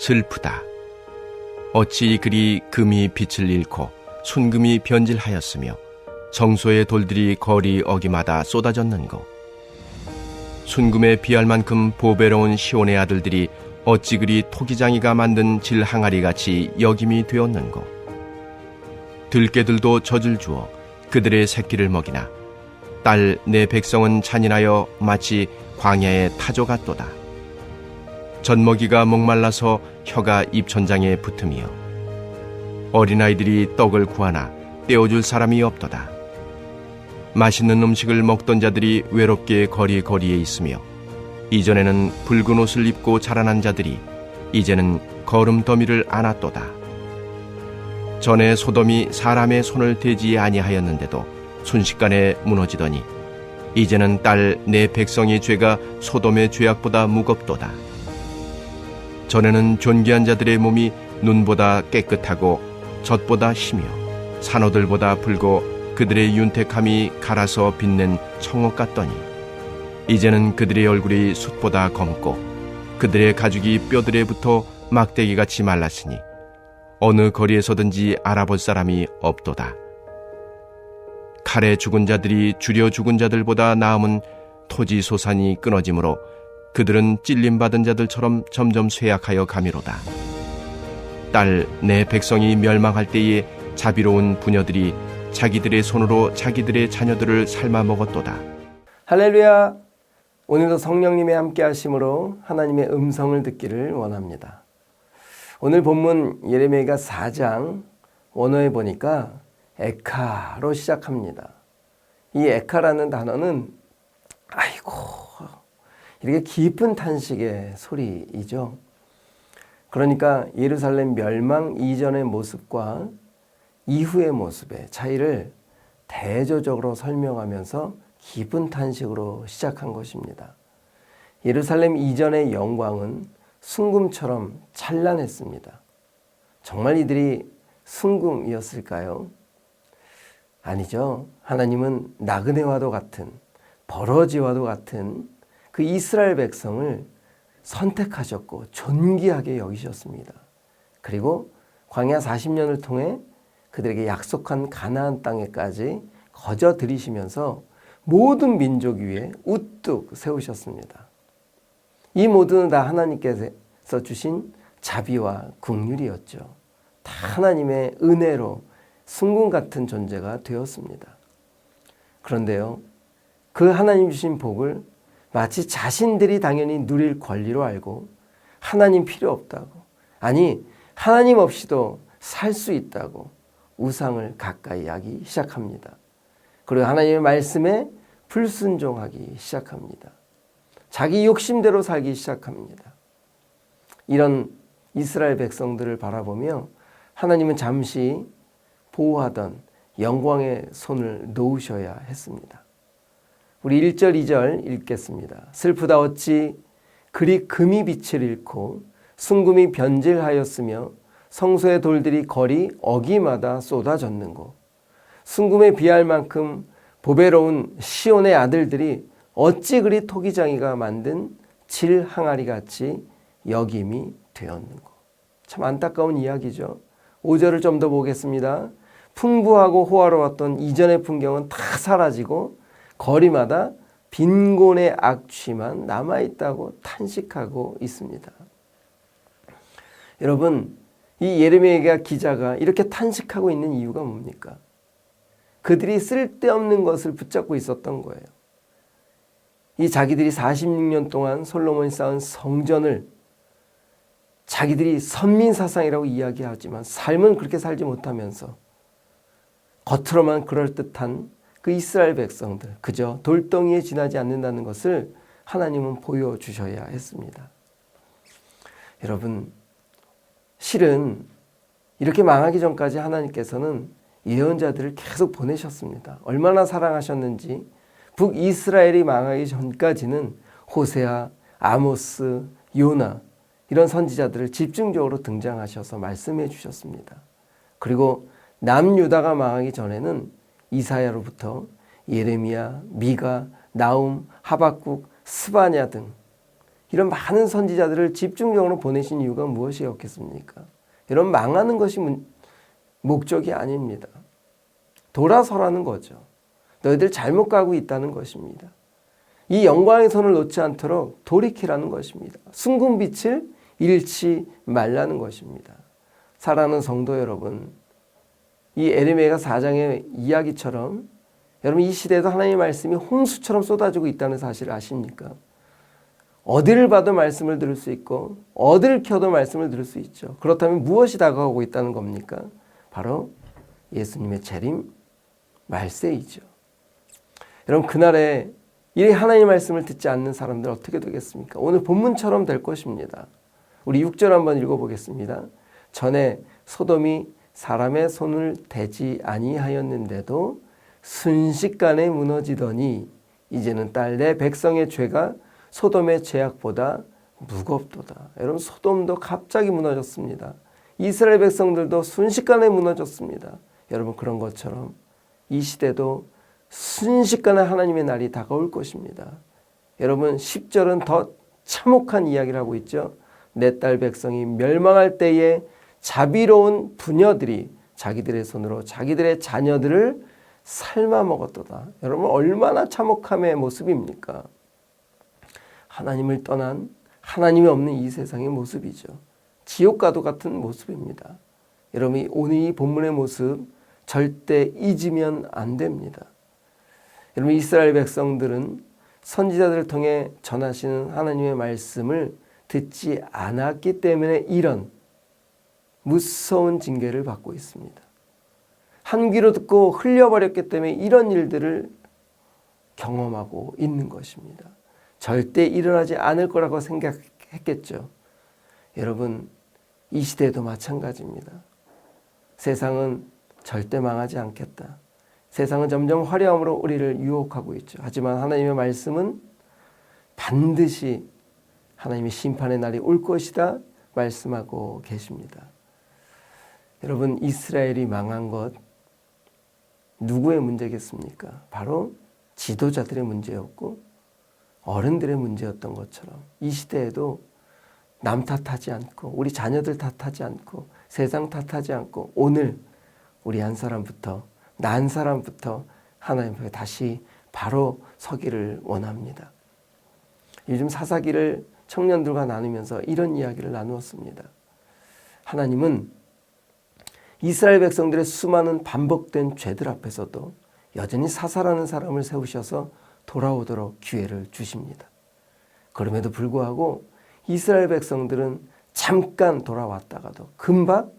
슬프다. 어찌 그리 금이 빛을 잃고 순금이 변질하였으며 성소의 돌들이 거리 어기마다 쏟아졌는고. 순금에 비할 만큼 보배로운 시온의 아들들이 어찌 그리 토기장이가 만든 질 항아리같이 여김이 되었는고. 들깨들도 젖을 주어 그들의 새끼를 먹이나 딸 내 백성은 잔인하여 마치 광야의 타조 같도다. 젖먹이가 목말라서 혀가 입천장에 붙으며 어린아이들이 떡을 구하나 떼어줄 사람이 없도다. 맛있는 음식을 먹던 자들이 외롭게 거리에 있으며 이전에는 붉은 옷을 입고 자라난 자들이 이제는 거름더미를 안았도다. 전에 소돔이 사람의 손을 대지 아니하였는데도 순식간에 무너지더니 이제는 딸 내 백성의 죄가 소돔의 죄악보다 무겁도다. 전에는 존귀한 자들의 몸이 눈보다 깨끗하고 젖보다 희며 산호들보다 붉고 그들의 윤택함이 갈아서 빛낸 청옥 같더니 이제는 그들의 얼굴이 숯보다 검고 그들의 가죽이 뼈들에 붙어 막대기같이 말랐으니 어느 거리에서든지 알아볼 사람이 없도다. 칼에 죽은 자들이 줄여 죽은 자들보다 나음은 토지 소산이 끊어지므로 그들은 찔림받은 자들처럼 점점 쇠약하여 가미로다. 딸 내 백성이 멸망할 때에 자비로운 부녀들이 자기들의 손으로 자기들의 자녀들을 삶아 먹었도다. 할렐루야! 오늘도 성령님의 함께 하심으로 하나님의 음성을 듣기를 원합니다. 오늘 본문 예레미야 4장 원어에 보니까 에카로 시작합니다. 이 에카라는 단어는 아이고 이렇게 깊은 탄식의 소리이죠. 그러니까 예루살렘 멸망 이전의 모습과 이후의 모습의 차이를 대조적으로 설명하면서 깊은 탄식으로 시작한 것입니다. 예루살렘 이전의 영광은 순금처럼 찬란했습니다. 정말 이들이 순금이었을까요? 아니죠. 하나님은 나그네와도 같은 버러지와도 같은 그 이스라엘 백성을 선택하셨고 존귀하게 여기셨습니다. 그리고 광야 40년을 통해 그들에게 약속한 가나안 땅에까지 거저 들이시면서 모든 민족 위에 우뚝 세우셨습니다. 이 모두는 다 하나님께서 주신 자비와 긍휼이었죠. 다 하나님의 은혜로 순금 같은 존재가 되었습니다. 그런데요, 그 하나님 주신 복을 마치 자신들이 당연히 누릴 권리로 알고 하나님 필요 없다고, 아니 하나님 없이도 살 수 있다고 우상을 가까이 하기 시작합니다. 그리고 하나님의 말씀에 불순종하기 시작합니다. 자기 욕심대로 살기 시작합니다. 이런 이스라엘 백성들을 바라보며 하나님은 잠시 보호하던 영광의 손을 놓으셔야 했습니다. 우리 1절 2절 읽겠습니다. 슬프다 어찌 그리 금이 빛을 잃고 순금이 변질하였으며 성소의 돌들이 거리 어기마다 쏟아졌는고. 순금에 비할 만큼 보배로운 시온의 아들들이 어찌 그리 토기장이가 만든 질 항아리같이 여김이 되었는고. 참 안타까운 이야기죠. 5절을 좀 더 보겠습니다. 풍부하고 호화로웠던 이전의 풍경은 다 사라지고 거리마다 빈곤의 악취만 남아있다고 탄식하고 있습니다. 여러분, 이 예레미야 기자가 이렇게 탄식하고 있는 이유가 뭡니까? 그들이 쓸데없는 것을 붙잡고 있었던 거예요. 이 자기들이 46년 동안 솔로몬이 쌓은 성전을 자기들이 선민사상이라고 이야기하지만 삶은 그렇게 살지 못하면서 겉으로만 그럴듯한 그 이스라엘 백성들, 그저 돌덩이에 지나지 않는다는 것을 하나님은 보여주셔야 했습니다. 여러분, 실은 이렇게 망하기 전까지 하나님께서는 예언자들을 계속 보내셨습니다. 얼마나 사랑하셨는지 북이스라엘이 망하기 전까지는 호세아, 아모스, 요나 이런 선지자들을 집중적으로 등장하셔서 말씀해 주셨습니다. 그리고 남유다가 망하기 전에는 이사야로부터 예레미야, 미가, 나움, 하박국, 스바냐 등 이런 많은 선지자들을 집중적으로 보내신 이유가 무엇이었겠습니까? 이런 망하는 것이 목적이 아닙니다. 돌아서라는 거죠. 너희들 잘못 가고 있다는 것입니다. 이 영광의 손을 놓지 않도록 돌이키라는 것입니다. 순금빛을 잃지 말라는 것입니다. 사랑하는 성도 여러분, 이 에레미야 4장의 이야기처럼 여러분 이 시대에도 하나님의 말씀이 홍수처럼 쏟아지고 있다는 사실을 아십니까? 어디를 봐도 말씀을 들을 수 있고 어디를 켜도 말씀을 들을 수 있죠. 그렇다면 무엇이 다가오고 있다는 겁니까? 바로 예수님의 재림 말세이죠. 여러분 그날에 이 하나님의 말씀을 듣지 않는 사람들 어떻게 되겠습니까? 오늘 본문처럼 될 것입니다. 우리 6절 한번 읽어보겠습니다. 전에 소돔이 사람의 손을 대지 아니하였는데도 순식간에 무너지더니 이제는 딸 내 백성의 죄가 소돔의 죄악보다 무겁도다. 여러분 소돔도 갑자기 무너졌습니다. 이스라엘 백성들도 순식간에 무너졌습니다. 여러분 그런 것처럼 이 시대도 순식간에 하나님의 날이 다가올 것입니다. 여러분 10절은 더 참혹한 이야기를 하고 있죠. 내 딸 백성이 멸망할 때에 자비로운 부녀들이 자기들의 손으로 자기들의 자녀들을 삶아 먹었도다. 여러분 얼마나 참혹함의 모습입니까? 하나님을 떠난 하나님이 없는 이 세상의 모습이죠. 지옥과도 같은 모습입니다. 여러분 오늘 이 본문의 모습 절대 잊으면 안 됩니다. 여러분 이스라엘 백성들은 선지자들을 통해 전하시는 하나님의 말씀을 듣지 않았기 때문에 이런 무서운 징계를 받고 있습니다. 한 귀로 듣고 흘려버렸기 때문에 이런 일들을 경험하고 있는 것입니다. 절대 일어나지 않을 거라고 생각했겠죠. 여러분 이 시대도 마찬가지입니다. 세상은 절대 망하지 않겠다. 세상은 점점 화려함으로 우리를 유혹하고 있죠. 하지만 하나님의 말씀은 반드시 하나님의 심판의 날이 올 것이다 말씀하고 계십니다. 여러분 이스라엘이 망한 것 누구의 문제겠습니까? 바로 지도자들의 문제였고 어른들의 문제였던 것처럼 이 시대에도 남 탓하지 않고 우리 자녀들 탓하지 않고 세상 탓하지 않고 오늘 우리 한 사람부터 나 한 사람부터 하나님 앞에 다시 바로 서기를 원합니다. 요즘 사사기를 청년들과 나누면서 이런 이야기를 나누었습니다. 하나님은 이스라엘 백성들의 수많은 반복된 죄들 앞에서도 여전히 사사라는 사람을 세우셔서 돌아오도록 기회를 주십니다. 그럼에도 불구하고 이스라엘 백성들은 잠깐 돌아왔다가도 금방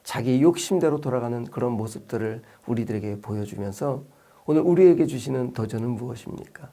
자기 욕심대로 돌아가는 그런 모습들을 우리들에게 보여주면서 오늘 우리에게 주시는 도전은 무엇입니까?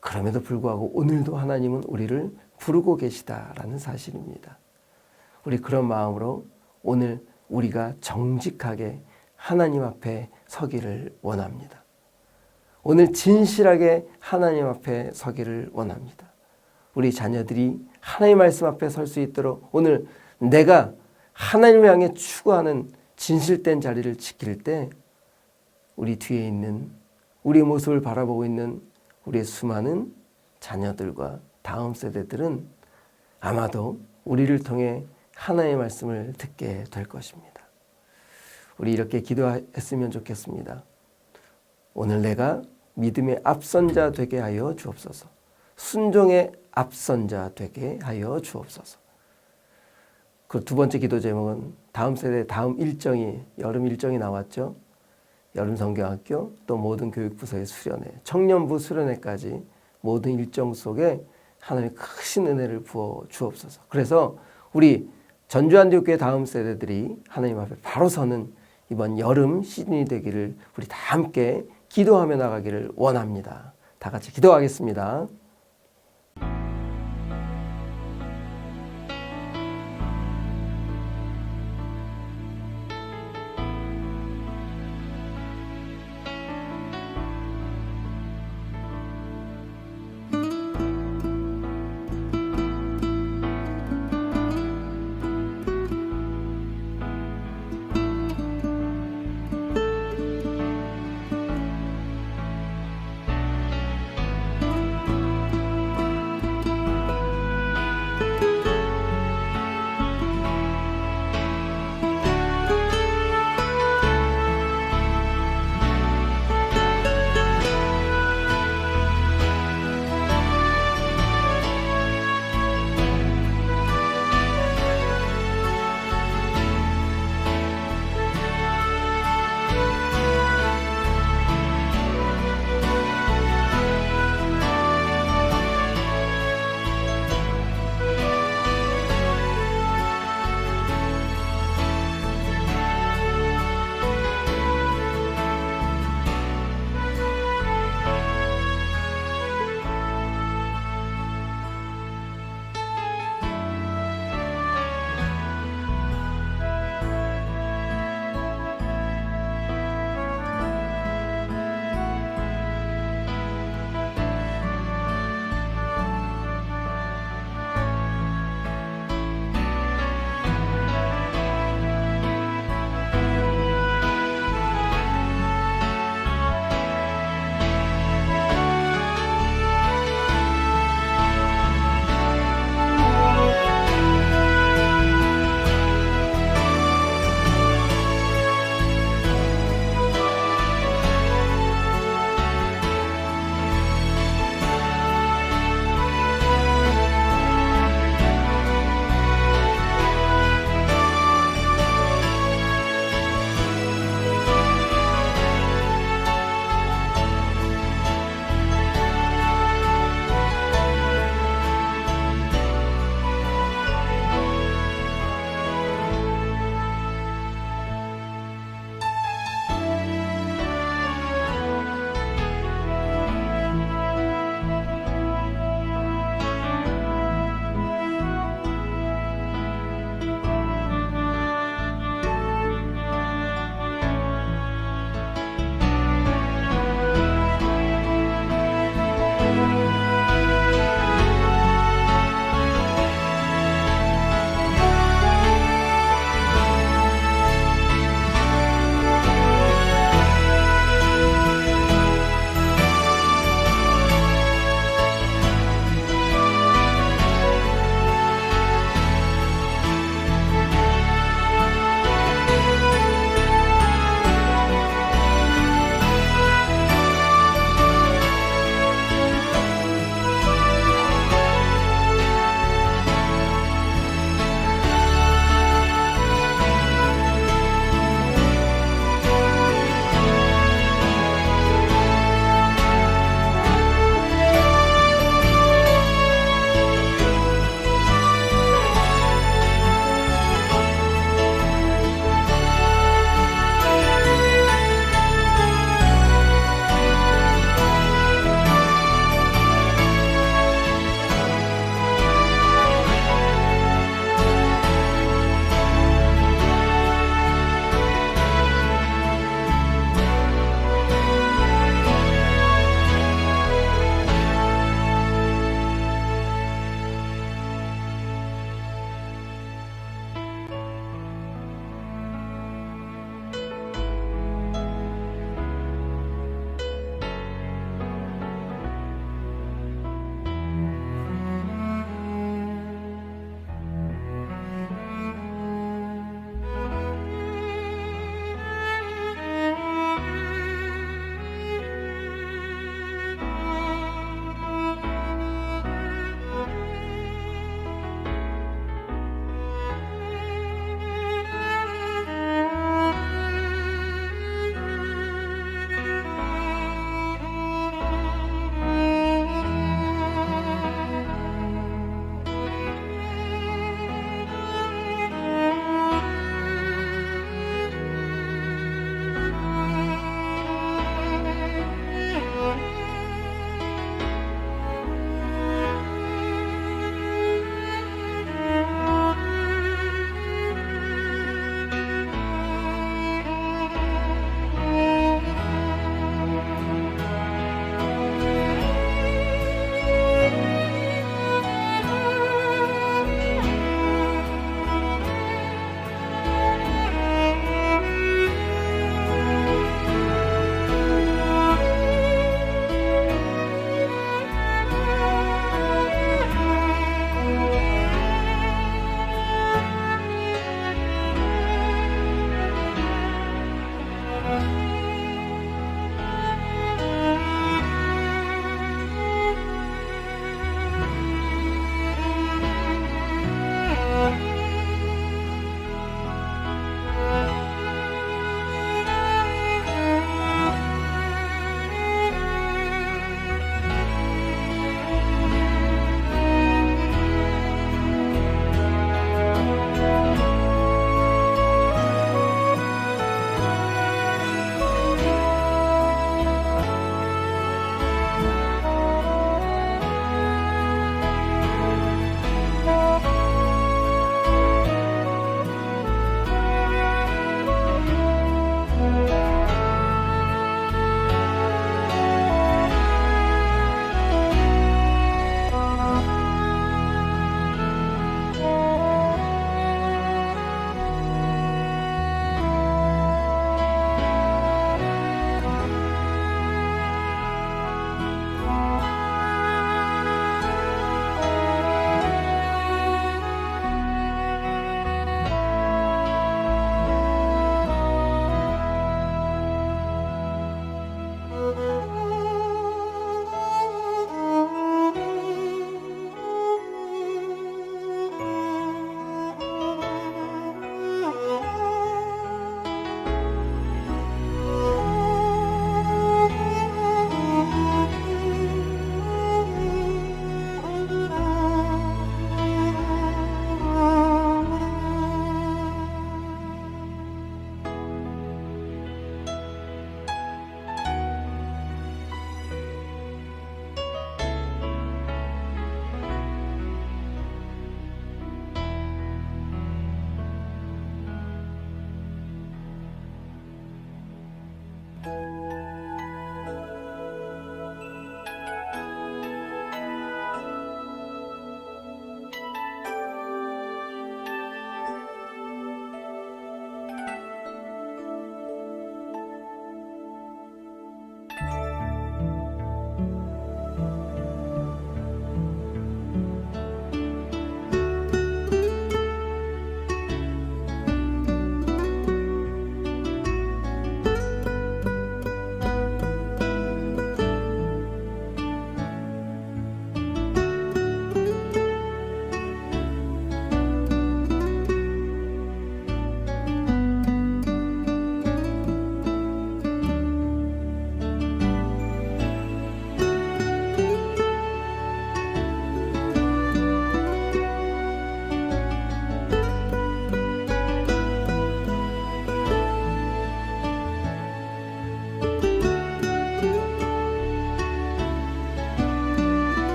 그럼에도 불구하고 오늘도 하나님은 우리를 부르고 계시다라는 사실입니다. 우리 그런 마음으로 오늘 우리가 정직하게 하나님 앞에 서기를 원합니다. 오늘 진실하게 하나님 앞에 서기를 원합니다. 우리 자녀들이 하나님 말씀 앞에 설 수 있도록 오늘 내가 하나님을 향해 추구하는 진실된 자리를 지킬 때 우리 뒤에 있는 우리의 모습을 바라보고 있는 우리의 수많은 자녀들과 다음 세대들은 아마도 우리를 통해 하나님의 말씀을 듣게 될 것입니다. 우리 이렇게 기도했으면 좋겠습니다. 오늘 내가 믿음의 앞선자 되게 하여 주옵소서. 순종의 앞선자 되게 하여 주옵소서. 그 두 번째 기도 제목은 다음 세대 다음 일정이 여름 일정이 나왔죠. 여름 성경학교 또 모든 교육부서의 수련회, 청년부 수련회까지 모든 일정 속에 하나님의 크신 은혜를 부어 주옵소서. 그래서 우리 전주한대교회 다음 세대들이 하나님 앞에 바로 서는 이번 여름 시즌이 되기를 우리 다 함께 기도하며 나가기를 원합니다. 다 같이 기도하겠습니다.